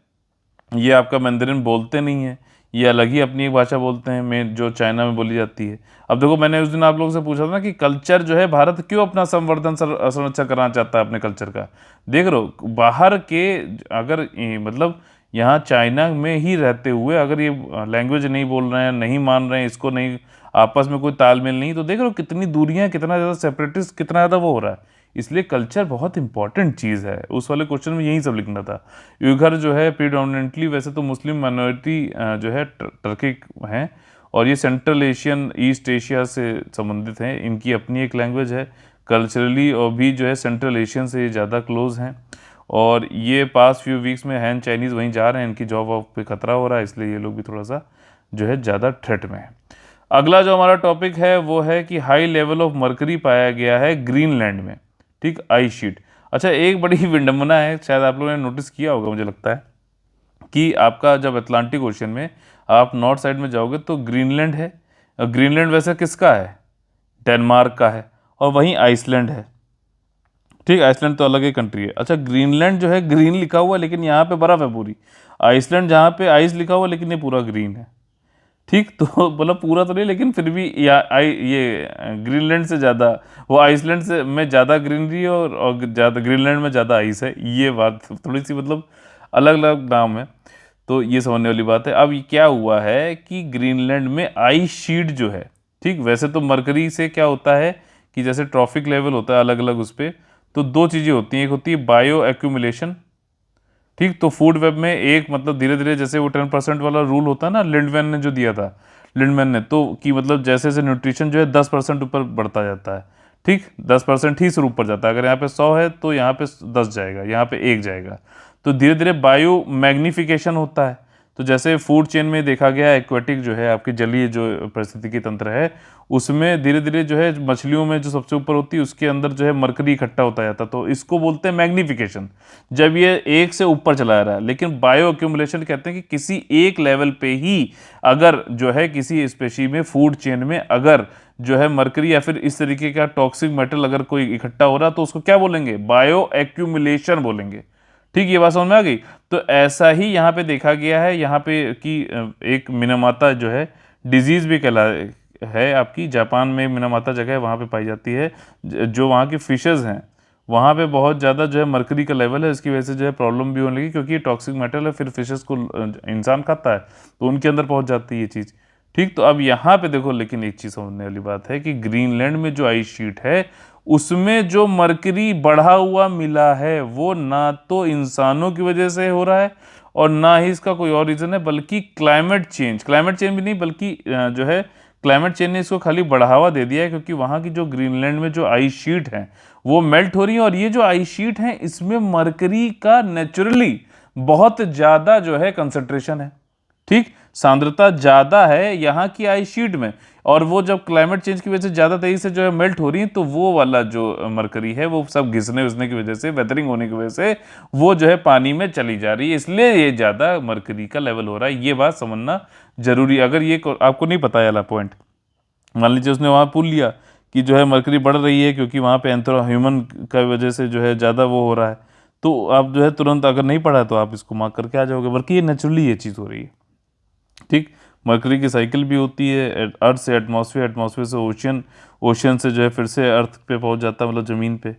[SPEAKER 1] ये आपका मैंडरिन बोलते नहीं हैं, ये अलग ही अपनी एक भाषा बोलते हैं में जो चाइना में बोली जाती है। अब देखो मैंने उस दिन आप लोगों से पूछा था ना कि कल्चर जो है भारत क्यों अपना संवर्धन संरक्षण कराना चाहता है अपने कल्चर का। देख रहे हो बाहर के अगर मतलब यहाँ चाइना में ही रहते हुए अगर ये लैंग्वेज नहीं बोल रहे हैं, नहीं मान रहे हैं, इसको नहीं, आपस में कोई तालमेल नहीं, तो देख रहे हो कितनी दूरियां, कितना ज़्यादा सेपरेटिस्ट, कितना ज़्यादा वो हो रहा है। इसलिए कल्चर बहुत इंपॉर्टेंट चीज़ है। उस वाले क्वेश्चन में यही सब लिखना था। उइघर जो है प्रीडोमिनेंटली वैसे तो मुस्लिम माइनॉरिटी जो है टर्की हैं, और ये सेंट्रल एशियन, ईस्ट एशिया से संबंधित हैं। इनकी अपनी एक लैंग्वेज है, कल्चरली और भी जो है सेंट्रल एशियन से ये ज़्यादा क्लोज हैं। और ये पास फ्यू वीक्स में हैन चाइनीज़ वहीं जा रहे हैं, इनकी जॉब वॉब पे खतरा हो रहा है, इसलिए ये लोग भी थोड़ा सा जो है ज़्यादा थ्रेट में है। अगला जो हमारा टॉपिक है वो है कि हाई लेवल ऑफ मर्करी पाया गया है ग्रीनलैंड में। ठीक, आइस शीट। अच्छा, एक बड़ी विडंबना है, शायद आप लोगों ने नोटिस किया होगा, मुझे लगता है कि आपका जब अटलांटिक ओशन में आप नॉर्थ साइड में जाओगे तो ग्रीनलैंड है। ग्रीनलैंड वैसे किसका है? डेनमार्क का है, और वहीं आइसलैंड है। ठीक, आइसलैंड तो अलग ही कंट्री है। अच्छा, ग्रीनलैंड जो है ग्रीन लिखा हुआ है लेकिन यहाँ पे बर्फ है पूरी। आइसलैंड जहाँ पे आइस लिखा हुआ है लेकिन ये पूरा ग्रीन है। ठीक, तो मतलब पूरा तो नहीं लेकिन फिर भी ये ग्रीनलैंड से ज़्यादा, वो आइसलैंड से में ज़्यादा ग्रीनरी है और ज़्यादा ग्रीनलैंड में ज़्यादा आइस है। ये बात थोड़ी सी मतलब अलग अलग नाम है, तो ये समझने वाली बात है। अब ये क्या हुआ है कि ग्रीनलैंड में आइस शीट जो है, ठीक, वैसे तो मरकरी से क्या होता है कि जैसे ट्रॉफिक लेवल होता है अलग अलग उस पर, तो दो चीज़ें होती हैं, एक होती है बायो एक्यूमुलेशन। ठीक, तो फूड वेब में एक मतलब धीरे धीरे जैसे वो 10% वाला रूल होता है ना, लिंडमैन ने जो दिया था, लिंडमैन ने, तो कि मतलब जैसे जैसे न्यूट्रिशन जो है 10% ऊपर बढ़ता जाता है। ठीक, 10% ही सिर्फ ऊपर जाता है। अगर यहाँ पे 100 है तो यहाँ पे 10 जाएगा, यहाँ पे 1 जाएगा। तो धीरे धीरे बायो मैग्निफिकेशन होता है। तो जैसे फूड चेन में देखा गया, एक्वेटिक जो है आपकी जलीय जो पारिस्थितिकी तंत्र है, उसमें धीरे धीरे जो है मछलियों में जो सबसे ऊपर होती है उसके अंदर जो है मरकरी इकट्ठा होता जाता है, तो इसको बोलते हैं मैग्निफिकेशन, जब ये एक से ऊपर चला जा रहा है। लेकिन बायो एक्यूमुलेशन कहते हैं कि किसी एक लेवल पे ही अगर जो है किसी स्पेशी में, फूड चेन में अगर जो है मरकरी या फिर इस तरीके का टॉक्सिक मेटल अगर कोई इकट्ठा हो रहा, तो उसको क्या बोलेंगे? बायो एक्यूमुलेशन बोलेंगे। ठीक, ये बात समझ में आ गई। तो ऐसा ही यहाँ पे देखा गया है, यहाँ पे कि एक मिनामाता जो है डिजीज भी कहला है आपकी, जापान में मिनामाता जगह है, वहाँ पे पाई जाती है। जो वहाँ की फिशेज़ हैं वहाँ पे बहुत ज़्यादा जो है मरकरी का लेवल है, इसकी वजह से जो है प्रॉब्लम भी होने लगी, क्योंकि ये टॉक्सिक मेटल है, फिर फिशेज़ को इंसान खाता है तो उनके अंदर पहुँच जाती है ये चीज़। ठीक, तो अब यहाँ पे देखो, लेकिन एक चीज़ समझने वाली बात है कि ग्रीनलैंड में जो आइस शीट है उसमें जो मरकरी बढ़ा हुआ मिला है वो ना तो इंसानों की वजह से हो रहा है और ना ही इसका कोई और रीज़न है, बल्कि क्लाइमेट चेंज भी नहीं, बल्कि जो है क्लाइमेट चेंज ने इसको खाली बढ़ावा दे दिया है, क्योंकि वहाँ की जो ग्रीनलैंड में जो आइस शीट है वो मेल्ट हो रही है, और ये जो आइस शीट है इसमें मरकरी का नेचुरली बहुत ज़्यादा जो है कंसंट्रेशन है। ठीक, सांद्रता ज़्यादा है यहाँ की आइस शीट में, और वो जब क्लाइमेट चेंज की वजह से ज़्यादा तेजी से जो है मेल्ट हो रही है, तो वो वाला जो मरकरी है वो सब घिसने विसने की वजह से, वेदरिंग होने की वजह से वो जो है पानी में चली जा रही है, इसलिए ये ज़्यादा मरकरी का लेवल हो रहा है। ये बात समझना जरूरी है। अगर ये आपको नहीं पता वाला पॉइंट, मान लीजिए उसने वहाँ पुल लिया कि जो है मरकरी बढ़ रही है क्योंकि वहाँ पे एंथ्रो ह्यूमन का वजह से जो है ज़्यादा वो हो रहा है, तो आप जो है तुरंत अगर नहीं पढ़ा तो आप इसको मार्क करके आ जाओगे, बल्कि ये नेचुरली ये चीज़ हो रही है। ठीक, मरकरी की साइकिल भी होती है, अर्थ से एटमॉस्फेयर, एटमॉस्फेयर से ओशियन, ओशियन से जो है फिर से अर्थ पे पहुंच जाता है, मतलब ज़मीन पे।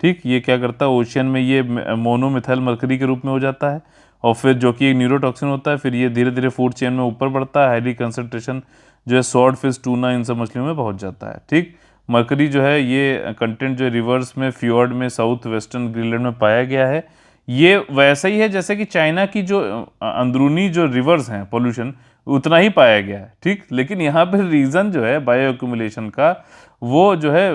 [SPEAKER 1] ठीक, ये क्या करता है, ओशियन में ये मोनोमिथाइल मरकरी के रूप में हो जाता है, और फिर जो कि एक न्यूरोटॉक्सिन होता है, फिर ये धीरे धीरे फूड चेन में ऊपर बढ़ता है, हाईली कंसनट्रेशन जो है स्वॉर्ड फिश, टूना, इन सब मछलियों में पहुँच जाता है। ठीक, मरकरी जो है ये कंटेंट जो रिवर्स में, फ्योर्ड में, साउथ वेस्टर्न ग्रीनलैंड में पाया गया है। ये वैसा ही है जैसे कि चाइना की जो अंदरूनी जो रिवर्स हैं पोल्यूशन, उतना ही पाया गया है। ठीक, लेकिन यहाँ पर रीज़न जो है बायो एक्यूमुलेशन का, वो जो है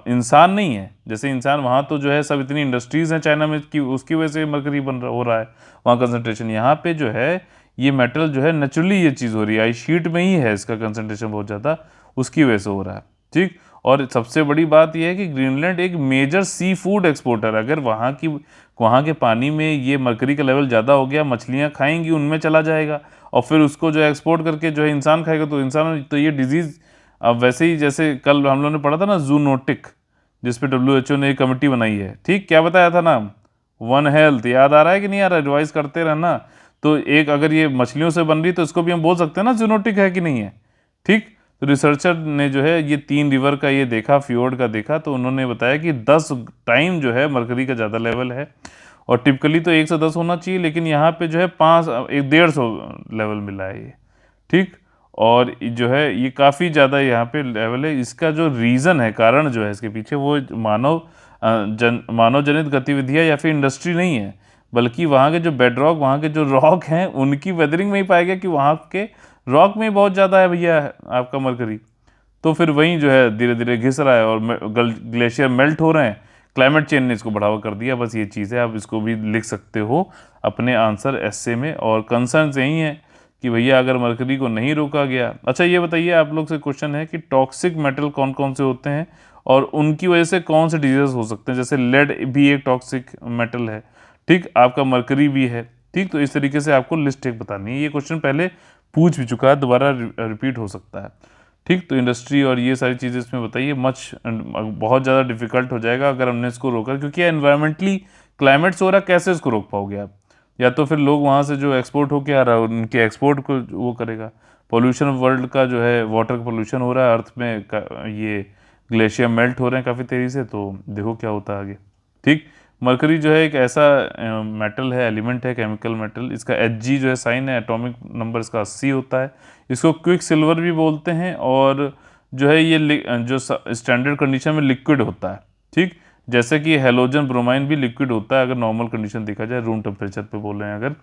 [SPEAKER 1] इंसान नहीं है। जैसे इंसान वहाँ तो जो है सब इतनी इंडस्ट्रीज़ हैं चाइना में कि उसकी वजह से मरकरी हो रहा है वहाँ कंसनट्रेशन। यहाँ पे जो है ये मेटल जो है नेचुरली ये चीज़ हो रही है, आइस शीट में ही है इसका कंसनट्रेशन बहुत ज़्यादा, उसकी वजह से हो रहा है। ठीक, और सबसे बड़ी बात यह है कि ग्रीनलैंड एक मेजर सी फूड एक्सपोर्टर, अगर वहाँ के पानी में ये मरकरी का लेवल ज़्यादा हो गया, मछलियाँ खाएंगी उनमें चला जाएगा, और फिर उसको जो है एक्सपोर्ट करके जो है इंसान खाएगा, तो इंसान तो ये डिजीज़, अब वैसे ही जैसे कल हम लोगों ने पढ़ा था ना जूनोटिक, जिस पे WHO ने एक कमेटी बनाई है। ठीक, क्या बताया था नाम? वन हेल्थ, याद आ रहा है कि नहीं आ रहा है? रिवाइज करते रहना। तो एक अगर ये मछलियों से बन रही तो इसको भी हम बोल सकते हैं ना जूनोटिक है कि नहीं है। ठीक, तो रिसर्चर ने जो है ये 3 रिवर का ये देखा, फ्योर्ड का देखा, तो उन्होंने बताया कि 10 टाइम जो है मरकरी का ज़्यादा लेवल है। और टिपिकली तो 1 से 10 होना चाहिए, लेकिन यहाँ पे जो है 5 150 लेवल मिला है ये। ठीक, और जो है ये काफ़ी ज़्यादा यहाँ पे लेवल है। इसका जो रीज़न है, कारण जो है इसके पीछे, वो मानव जनित गतिविधियाँ या फिर इंडस्ट्री नहीं है, बल्कि वहाँ के जो बेडरॉक, वहाँ के जो रॉक हैं, उनकी वेदरिंग में ही पाया गया कि वहाँ के रॉक में बहुत ज़्यादा है भैया आपका मरकरी। तो फिर वहीं जो है धीरे धीरे घिस रहा है और ग्लेशियर मेल्ट हो रहे हैं। क्लाइमेट चेंज ने इसको बढ़ावा कर दिया, बस ये चीज़ है। आप इसको भी लिख सकते हो अपने आंसर एस्से में। और कंसर्न यही है कि भैया अगर मरकरी को नहीं रोका गया। अच्छा ये बताइए, आप लोग से क्वेश्चन है कि टॉक्सिक मेटल कौन कौन से होते हैं और उनकी वजह से कौन से डिजीज हो सकते हैं। जैसे लेड भी एक टॉक्सिक मेटल है, ठीक, आपका मरकरी भी है। ठीक, तो इस तरीके से आपको लिस्ट एक बतानी है। ये क्वेश्चन पहले पूछ भी चुका है, दोबारा रिपीट हो सकता है। ठीक, तो इंडस्ट्री और ये सारी चीज़ें इसमें बताइए। बहुत ज़्यादा डिफिकल्ट हो जाएगा अगर हमने इसको रोका, क्योंकि एनवायरमेंटली क्लाइमेट से हो रहा है, कैसे इसको रोक पाओगे आप? या तो फिर लोग वहाँ से जो एक्सपोर्ट होके आ रहा है उनके एक्सपोर्ट को वो करेगा। पोल्यूशन वर्ल्ड का जो है, वाटर का पोल्यूशन हो रहा है, अर्थ में ये ग्लेशियर मेल्ट हो रहे हैं काफ़ी तेज़ी से, तो देखो क्या होता है आगे। ठीक, मरकरी जो है एक ऐसा मेटल है, एलिमेंट है, केमिकल मेटल। इसका Hg जो है साइन है, एटॉमिक नंबर इसका 80 होता है। इसको क्विक सिल्वर भी बोलते हैं। और जो है ये जो स्टैंडर्ड कंडीशन में लिक्विड होता है। ठीक, जैसे कि हेलोजन ब्रोमाइन भी लिक्विड होता है अगर नॉर्मल कंडीशन देखा जाए, रूम टेम्परेचर पे बोल रहे हैं अगर।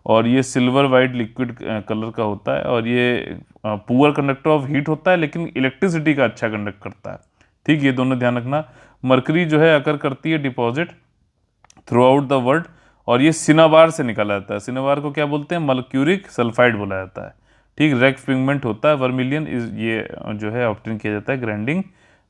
[SPEAKER 1] और ये सिल्वर वाइट लिक्विड कलर का होता है और ये पुअर कंडक्टर ऑफ हीट होता है, लेकिन इलेक्ट्रिसिटी का अच्छा कंडक्ट करता है। ठीक, ये दोनों ध्यान रखना। मरकरी जो है अकर करती है deposit through out the world, और ये सिनाबार से निकाला जाता है। सिनाबार को क्या बोलते हैं? मर्क्यूरिक सल्फाइड बोला जाता है। ठीक, रेड पिगमेंट होता है, वर्मिलियन ये जो है ऑब्टेन किया जाता है ग्राइंडिंग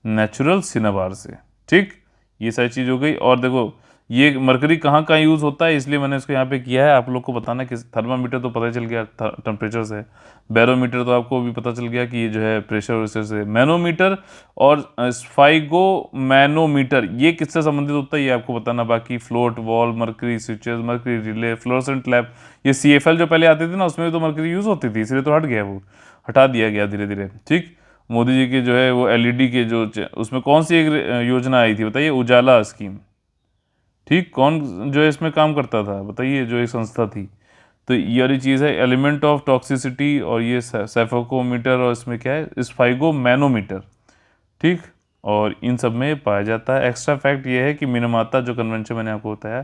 [SPEAKER 1] नेचुरल सिनाबार से। ठीक, ये सारी चीज़ हो गई। और देखो ये मरकरी कहाँ कहाँ यूज़ होता है, इसलिए मैंने इसको यहाँ पे किया है आप लोग को बताना कि थर्मामीटर तो पता चल गया टेम्परेचर से, बैरोमीटर तो आपको भी पता चल गया कि ये जो है प्रेशर वैसे से, मैनोमीटर और स्फाइगो मैनोमीटर ये किससे संबंधित होता है ये आपको बताना। बाकी float wall, mercury switches, mercury relay, fluorescent lamp, ये CFL जो पहले आते थे ना उसमें भी तो मरकरी यूज़ होती थी, इसलिए तो हट गया, वो हटा दिया गया धीरे धीरे। ठीक, मोदी जी के जो है वो LED के जो उसमें कौन सी एक योजना आई थी बताइए? उजाला स्कीम। ठीक, कौन जो है इसमें काम करता था बताइए, जो एक संस्था थी? तो ये वाली चीज़ है एलिमेंट ऑफ टॉक्सिसिटी, और ये सेफोकोमीटर, और इसमें क्या है? स्फाइगो मैनोमीटर। ठीक, और इन सब में पाया जाता है। एक्स्ट्रा फैक्ट ये है कि मिनमाता जो कन्वेंशन मैंने आपको बताया,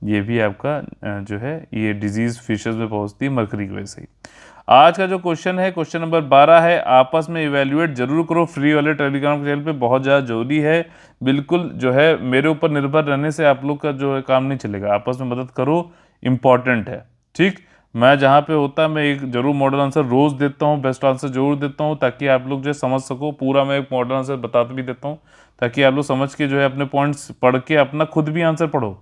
[SPEAKER 1] ये भी आपका जो है ये डिजीज फिशेस में पहुंचती है मरकरी की वजह से ही। आज का जो क्वेश्चन है, क्वेश्चन नंबर 12 है, आपस में इवेल्युएट जरूर करो। फ्री वाले टेलीग्राम चैनल पे बहुत ज़्यादा जरूरी है। बिल्कुल जो है मेरे ऊपर निर्भर रहने से आप लोग का जो है काम नहीं चलेगा, आपस में मदद करो, इम्पॉर्टेंट है। ठीक, मैं जहाँ पे होता है मैं एक जरूर मॉडल आंसर रोज़ देता हूँ, बेस्ट आंसर जरूर देता हूँ, ताकि आप लोग जो है समझ सको। पूरा मैं एक मॉडल आंसर बताते भी देता हूँ, ताकि आप लोग समझ के जो है अपने पॉइंट्स पढ़ के अपना खुद भी आंसर पढ़ो।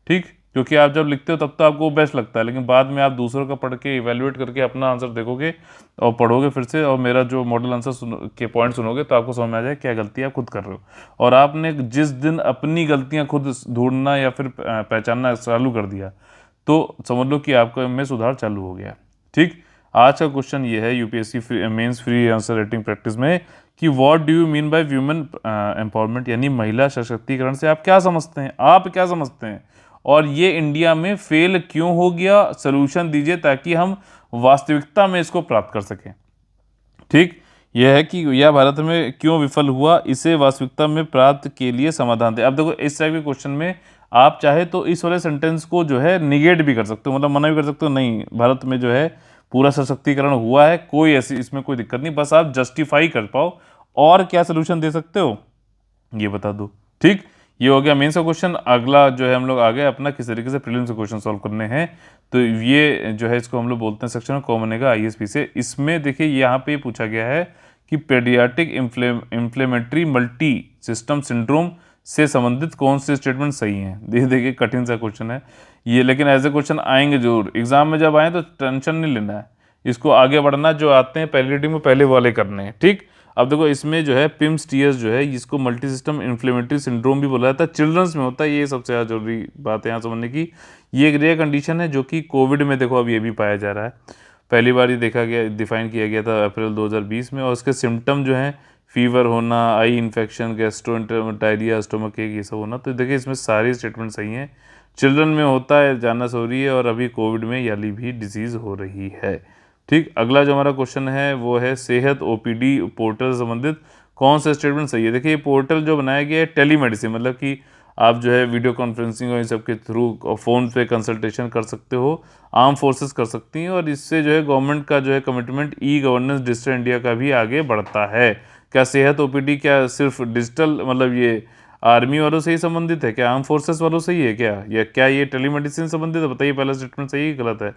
[SPEAKER 1] ठीक, क्योंकि आप जब लिखते हो तब तो आपको बेस्ट लगता है, लेकिन बाद में आप दूसरों का पढ़ के इवेल्युएट करके अपना आंसर देखोगे और पढ़ोगे फिर से, और मेरा जो मॉडल आंसर के पॉइंट सुनोगे, तो आपको समझ में आ जाए क्या गलती आप खुद कर रहे हो। और आपने जिस दिन अपनी गलतियां खुद ढूंढना या फिर पहचानना चालू कर दिया, तो समझ लो कि आपका में सुधार चालू हो गया। ठीक, आज का क्वेश्चन ये है UPSC mains free answer writing practice में कि what do you mean by women empowerment, यानी महिला सशक्तिकरण से आप क्या समझते हैं? आप क्या समझते हैं? और ये इंडिया में फेल क्यों हो गया? सोल्यूशन दीजिए ताकि हम वास्तविकता में इसको प्राप्त कर सकें। ठीक, यह है कि यह भारत में क्यों विफल हुआ, इसे वास्तविकता में प्राप्त के लिए समाधान दे। अब देखो इस टाइप के क्वेश्चन में आप चाहे तो इस वाले सेंटेंस को जो है निगेट भी कर सकते हो, मतलब मना भी कर सकते हो, नहीं भारत में जो है पूरा सशक्तिकरण हुआ है, कोई ऐसी इसमें कोई दिक्कत नहीं, बस आप जस्टिफाई कर पाओ और क्या सोल्यूशन दे सकते हो ये बता दो। ठीक, ये हो गया मेंस का क्वेश्चन। अगला जो है हम लोग आगे अपना किस तरीके से प्रीलिम्स के क्वेश्चन सॉल्व करने हैं, तो ये जो है इसको हम लोग बोलते हैं सेक्शन कॉमन है ISP से। इसमें देखिए यहाँ पे पूछा गया है कि paediatric inflammatory multi system syndrome से संबंधित कौन से स्टेटमेंट सही हैं। देखिए कठिन सा क्वेश्चन है ये, लेकिन ऐसे क्वेश्चन आएंगे जरूर एग्जाम में। जब आए तो टेंशन नहीं लेना है, इसको आगे बढ़ना, जो आते हैं पहली रीडिंग में पहले वाले करने हैं। ठीक, अब देखो इसमें जो है पिम्स टीएस जो है इसको मल्टी सिस्टम इन्फ्लेमेटरी सिंड्रोम भी बोला जाता है, चिल्ड्रंस में होता है। ये सबसे ज़्यादा जरूरी बात है यहाँ समझने की। ये एक रेयर कंडीशन है जो कि कोविड में देखो अब ये भी पाया जा रहा है। पहली बार ये देखा गया, डिफाइन किया गया था अप्रैल 2020 में। और उसके सिम्टम जो हैं फीवर होना, आई इन्फेक्शन, गैस्ट्रोइंटेस्टाइनिया, स्टोमक एक, ये सब होना। तो देखिए इसमें सारी स्टेटमेंट सही हैं। चिल्ड्रन में होता है, जानना हो रही है, और अभी कोविड में याली भी डिजीज़ हो रही है। ठीक, अगला जो हमारा क्वेश्चन है वो है सेहत ओपीडी पोर्टल से संबंधित कौन सा स्टेटमेंट सही है। देखिए ये पोर्टल जो बनाया गया है टेलीमेडिसिन, मतलब कि आप जो है वीडियो कॉन्फ्रेंसिंग और इन सब के थ्रू फ़ोन पे कंसल्टेशन कर सकते हो, आर्म फोर्सेस कर सकती हैं, और इससे जो है गवर्नमेंट का जो है commitment e governance digital India का भी आगे बढ़ता है। क्या सेहत ओपीडी क्या सिर्फ डिजिटल, मतलब ये आर्मी वालों से ही संबंधित है क्या, आर्म फोर्सेस वालों से ही है क्या, या क्या ये टेलीमेडिसिन संबंधित है? बताइए पहला स्टेटमेंट सही है गलत है।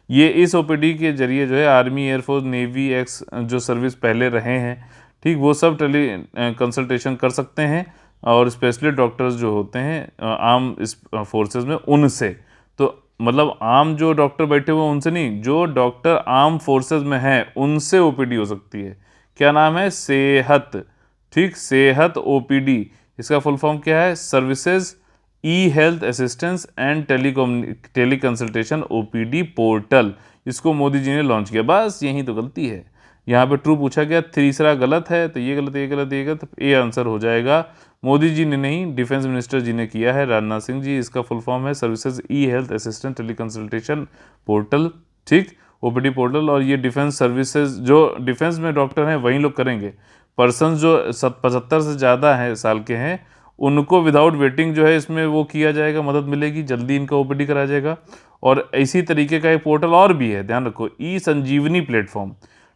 [SPEAKER 1] ये इस ओपीडी के जरिए जो है आर्मी, एयरफोर्स, नेवी, एक्स जो सर्विस पहले रहे हैं, ठीक, वो सब टेली कंसल्टेशन कर सकते हैं, और स्पेशली डॉक्टर्स जो होते हैं आर्म इस फोर्सेस में उनसे। तो मतलब आम जो डॉक्टर बैठे हुए उनसे नहीं, जो डॉक्टर आर्म फोर्सेस में हैं उनसे ओपीडी हो सकती है। क्या नाम है? सेहत। ठीक, सेहत ओपीडी, इसका फुल फॉर्म क्या है? Services e health assistance and teleconsultation OPD portal. इसको मोदी जी ने लॉन्च किया। बस यही तो गलती है, यहाँ पे ट्रू पूछा गया, तीसरा गलत है, तो ये गलत, ये गलत, ये गलत, ये आंसर हो जाएगा। मोदी जी ने नहीं, डिफेंस मिनिस्टर जी ने किया है, राजनाथ सिंह जी। इसका फुल फॉर्म है services e health assistant tele consultation portal. ठीक, ओपीडी पोर्टल। और ये डिफेंस सर्विसेज, जो डिफेंस में डॉक्टर हैं वही लोग करेंगे। पर्सन जो 75 से ज़्यादा है साल के हैं उनको विदाउट वेटिंग जो है इसमें वो किया जाएगा, मदद मिलेगी, जल्दी इनका ओपीडी कराया जाएगा। और इसी तरीके का एक पोर्टल और भी है, ध्यान रखो, ई संजीवनी प्लेटफॉर्म।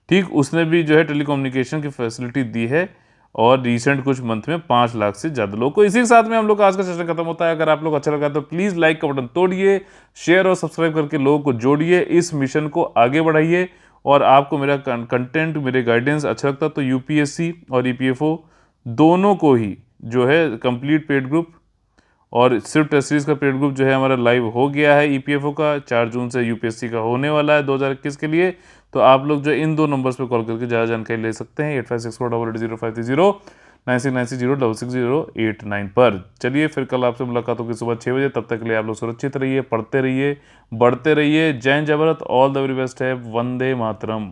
[SPEAKER 1] ठीक, उसने भी जो है टेलीकम्युनिकेशन की फैसिलिटी दी है, और रिसेंट कुछ मंथ में 5 लाख से ज़्यादा लोगों को। इसी के साथ में हम लोग का आज का सेशन खत्म होता है। अगर आप लोग अच्छा लगा तो प्लीज़ लाइक का बटन तोड़िए, शेयर और सब्सक्राइब करके लोगों को जोड़िए, इस मिशन को आगे बढ़ाइए। और आपको मेरा कंटेंट, मेरे गाइडेंस अच्छा लगता तो यूपीएससी और ईपीएफओ दोनों को ही जो है कंप्लीट पेड ग्रुप, और सिर्फ टेस्ट सीरीज का पेड ग्रुप जो है हमारा लाइव हो गया है ईपीएफओ का, 4 जून से यूपीएससी का होने वाला है 2021 के लिए। तो आप लोग जो इन दो नंबर्स पे कॉल करके ज़्यादा जानकारी ले सकते हैं, 8564880530, 9696066089 पर। चलिए फिर कल आपसे मुलाकात होगी सुबह 6 बजे। तब तक के लिए आप लोग सुरक्षित रहिए, पढ़ते रहिए, बढ़ते रहिए। जय हिंद, जय Bharat, all the very best है। वंदे मातरम।